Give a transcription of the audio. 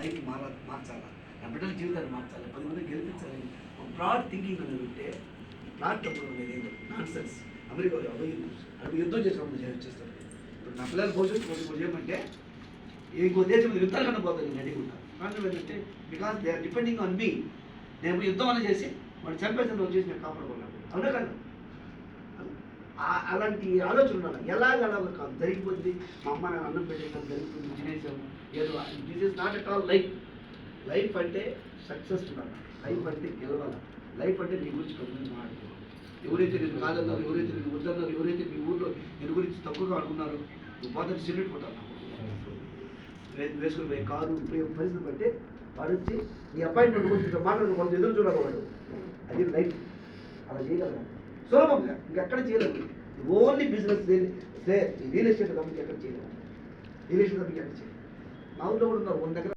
Life మార్చాలా, నా బిడ్డల జీవితాన్ని మార్చాలి, 10 మంది గెలిపించాలని ఒక బ్రాడ్ థింకింగ్ అనేది ఉంటే నాట్ తప్పుడు అనేది నాన్ సెన్స్. అమెరికా అవి యుద్ధం చేసినప్పుడు చేస్తారు. ఇప్పుడు నా పిల్లల భవిష్యత్తు కోసం ఇప్పుడు చేయమంటే ఇంకో దేశం మీద యుద్ధాలు కన్నా పోతుంది నేను అడిగి కారణం ఏంటంటే because they are depending on me. నేను యుద్ధం అనేది చేసి వాడు చంపేసిన రోజు చేసి నేను కాపాడుకున్నాను అవునా కదా. అలాంటి ఆలోచన ఉండాలి. ఎలాగ కాదు జరిగిపోతుంది. మా అమ్మ నాకు అన్నం పెట్టేసాను జరిగిపోతుంది తినేసాము ఏదో. This is not at all life. Life అంటే సక్సెస్ ఉండాలి, లైఫ్ అంటే గెలవాలి, లైఫ్ అంటే నీ గురించి కొంతమంది మాట్లాడుకోవాలి. ఎవరైతే నేను కాదన్నారు, ఎవరైతే నేను వద్దన్నారు, ఎవరైతే మీ ఊళ్ళో నేను గురించి తక్కువగా అనుకున్నారు, నువ్వు పోతే సిగరెట్ కొట్టాను వేసుకుని పోయి కారు పరిస్థితి బట్టి వాడు వచ్చి నీ అపాయింట్మెంట్ గురించి మాట్లాడుతూ కొంత ఎదురు చూడాలి వాడు. అది లైఫ్. అలా చేయగలరా సులభంగా ఇంకెక్కడ చేయలేదు. Only business real estate company ఎక్కడ చేయలేదు. రియల్ ఎస్టేట్ కంపెనీ ఎక్కడ చేయలేదు. మా ఊళ్ళో కూడా ఉన్నారు 100 దగ్గర